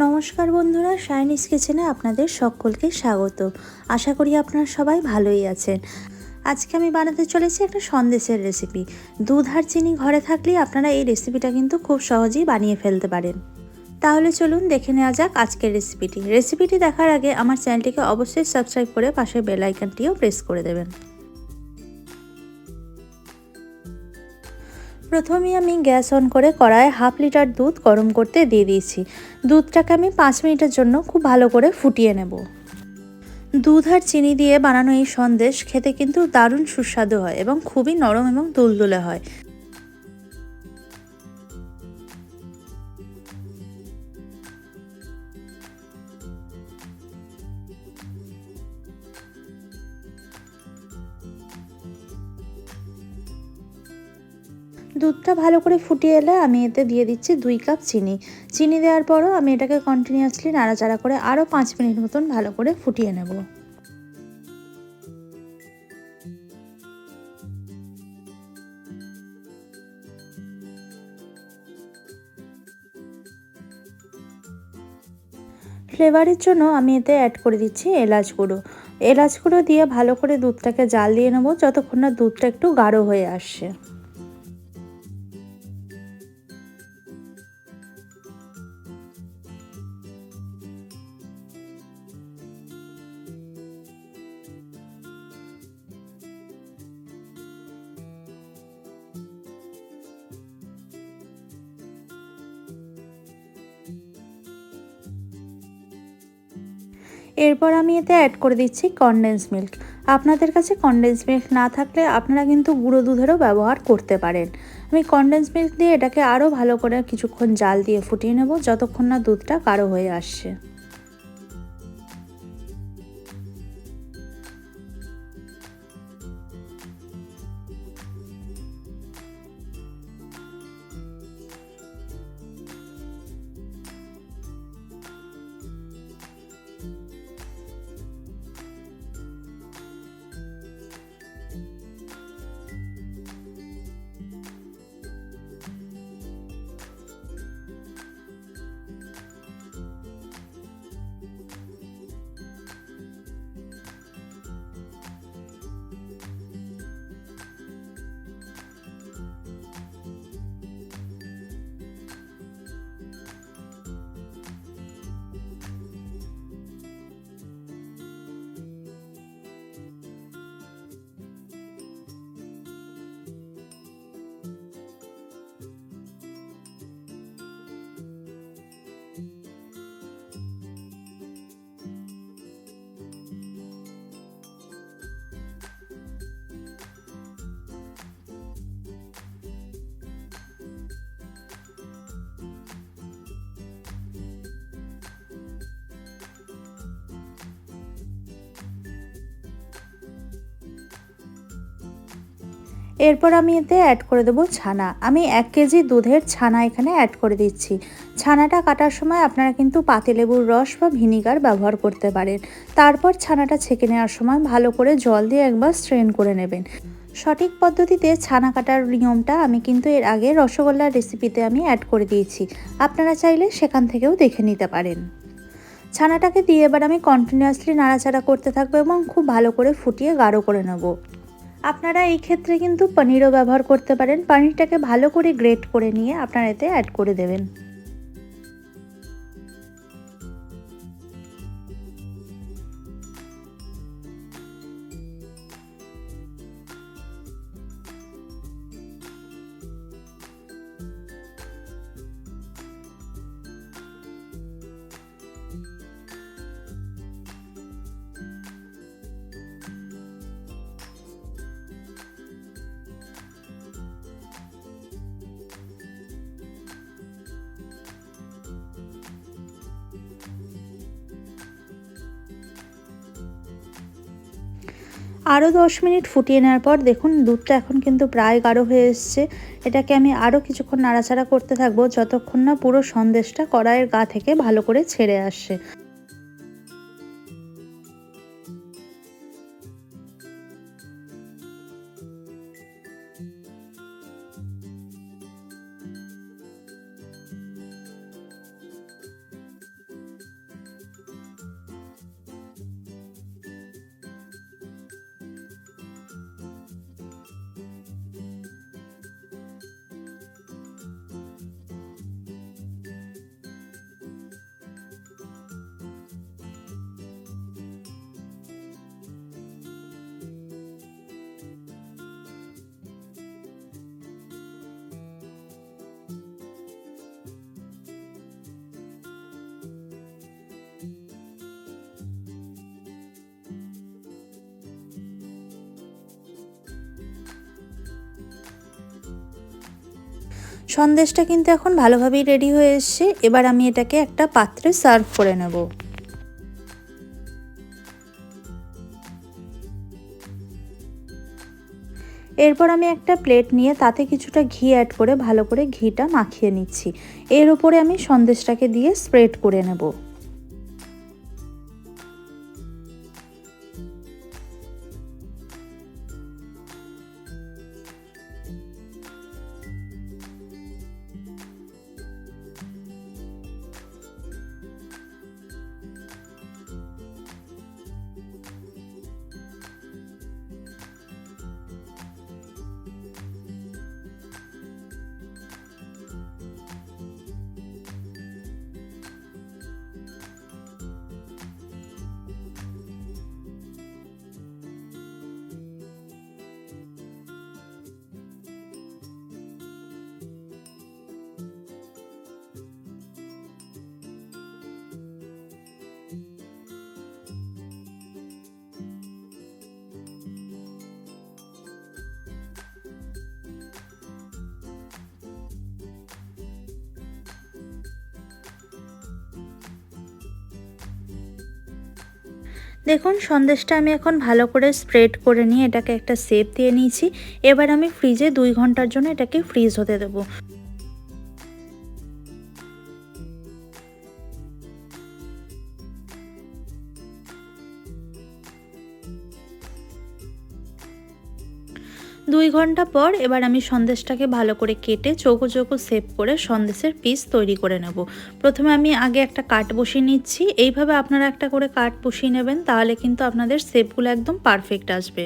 নমস্কার বন্ধুরা, শাইনিজ কিচেনে আপনাদের সকলকে স্বাগত। আশা করি আপনারা সবাই ভালোই আছেন। আজকে আমি বানাতে চলেছি একটা সন্দেশের রেসিপি। দুধ আর চিনি ঘরে থাকলেই আপনারা এই রেসিপিটা কিন্তু খুব সহজেই বানিয়ে ফেলতে পারেন। তাহলে চলুন দেখে নেওয়া যাক আজকের রেসিপিটি দেখার আগে আমার চ্যানেলটিকে অবশ্যই সাবস্ক্রাইব করে পাশের বেল আইকনটিও প্রেস করে দেবেন। প্রথমে আমি গ্যাস অন করে কড়াইয়ে হাফ লিটার দুধ গরম করতে দিয়ে দিয়েছি। দুধটাকে আমি 5 মিনিটের জন্য খুব ভালো করে ফুটিয়ে নেব। দুধ আর চিনি দিয়ে বানানো এই সন্দেশ খেতে কিন্তু দারুণ সুস্বাদু হয় এবং খুবই নরম এবং তুলতুলে হয়। দুধটা ভালো করে ফুটিয়ে এলে আমি এতে দিয়ে দিচ্ছি 2 কাপ চিনি। চিনি দেওয়ার পরও আমি এটাকে কন্টিনিউয়াসলি নাড়াচাড়া করে আরও 5 মিনিট মতন ভালো করে ফুটিয়ে নেব। ফ্লেভারের জন্য আমি এতে অ্যাড করে দিচ্ছি এলাচ গুঁড়ো। এলাচ গুঁড়ো দিয়ে ভালো করে দুধটাকে জাল দিয়ে নেবো যতক্ষণ না দুধটা একটু গাঢ় হয়ে আসছে। এরপর আমি এতে অ্যাড করে দিচ্ছি কনডেন্স মিল্ক। আপনাদের কাছে কনডেন্স মিল্ক না থাকলে আপনারা কিন্তু গুঁড়ো দুধেরও ব্যবহার করতে পারেন। আমি কনডেন্স মিল্ক দিয়ে এটাকে আরও ভালো করে কিছুক্ষণ জাল দিয়ে ফুটিয়ে নেব যতক্ষণ না দুধটা গাঢ় হয়ে আসছে। এরপর আমি এতে অ্যাড করে দেবো ছানা। আমি 1 কেজি দুধের ছানা এখানে অ্যাড করে দিচ্ছি। ছানাটা কাটার সময় আপনারা কিন্তু পাতিলেবুর রস বা ভিনিগার ব্যবহার করতে পারেন। তারপর ছানাটা ছেঁকে নেওয়ার সময় ভালো করে জল দিয়ে একবার স্ট্রেন করে নেবেন। সঠিক পদ্ধতিতে ছানা কাটার নিয়মটা আমি কিন্তু এর আগে রসগোল্লার রেসিপিতে আমি অ্যাড করে দিয়েছি। আপনারা চাইলে সেখান থেকেও দেখে নিতে পারেন। ছানাটাকে দিয়ে এবার আমি কন্টিনিউয়াসলি নাড়াচাড়া করতে থাকবো এবং খুব ভালো করে ফুটিয়ে গাঢ় করে নেব। আপনারা এই ক্ষেত্রে কিন্তু পনিরও ব্যবহার করতে পারেন। পনিরটাকে ভালো করে গ্রেট করে নিয়ে আপনারা এতে অ্যাড করে দেবেন। আরও 10 মিনিট ফুটিয়ে নেওয়ার পর দেখুন দুধটা এখন কিন্তু প্রায় গাঢ় হয়ে এসছে। এটাকে আমি আরও কিছুক্ষণ নাড়াচাড়া করতে থাকবো যতক্ষণ না পুরো সন্দেশটা কড়াইয়ের গা থেকে ভালো করে ছেড়ে আসছে। সন্দেশটা কিন্তু এখন ভালোভাবেই রেডি হয়ে এসছে। এবার আমি এটাকে একটা পাত্রে সার্ভ করে নেব। এরপর আমি একটা প্লেট নিয়ে তাতে কিছুটা ঘি অ্যাড করে ভালো করে ঘিটা মাখিয়ে নিচ্ছি। এর উপরে আমি সন্দেশটাকে দিয়ে স্প্রেড করে নেব। দেখুন সন্দেশটা আমি এখন ভালো করে স্প্রেড করে নিয়ে এটাকে একটা শেপ দিয়ে নিয়েছি। এবার আমি ফ্রিজে 2 ঘন্টার জন্য এটাকে ফ্রিজ হতে দেবো। 2 ঘন্টা পর এবার আমি সন্দেশটাকে ভালো করে কেটে চৌকো চৌকো শেপ করে সন্দেশের পিস তৈরি করে নেব। প্রথমে আমি আগে একটা কাট বসিয়ে নিচ্ছি। এইভাবে আপনারা একটা করে কাট বসিয়ে নেবেন, তাহলে কিন্তু আপনাদের শেপগুলো একদম পারফেক্ট আসবে।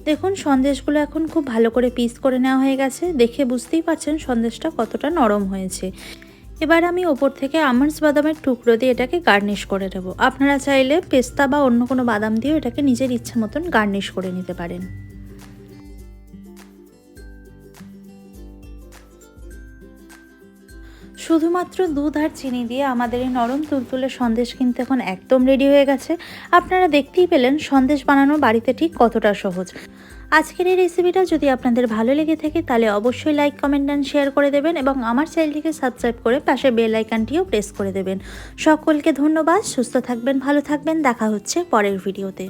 দেখুন সন্দেশগুলো এখন খুব ভালো করে পিস করে নেওয়া হয়ে গেছে। দেখে বুঝতেই পারছেন সন্দেশটা কতটা নরম হয়েছে। এবার আমি ওপর থেকে আমন্ডস বাদামের টুকরো দিয়ে এটাকে গার্নিশ করে নেব। আপনারা চাইলে পেস্তা বা অন্য কোনো বাদাম দিয়েও এটাকে নিজের ইচ্ছা মতন গার্নিশ করে নিতে পারেন। শুধুমাত্র দুধ আর চিনি দিয়ে আমাদের এই নরম তুলতুলে সন্দেশ কিন্তু এখন একদম রেডি হয়ে গেছে। আপনারা দেখতেই পেলেন সন্দেশ বানানো বাড়িতে ঠিক কতটা সহজ। আজকের এই রেসিপিটা যদি আপনাদের ভালো লেগে থাকে তাহলে অবশ্যই লাইক, কমেন্ট অ্যান্ড শেয়ার করে দেবেন এবং আমার চ্যানেলটিকে সাবস্ক্রাইব করে পাশে বেল আইকনটিও প্রেস করে দেবেন। সকলকে ধন্যবাদ। সুস্থ থাকবেন, ভালো থাকবেন। দেখা হচ্ছে পরের ভিডিওতে।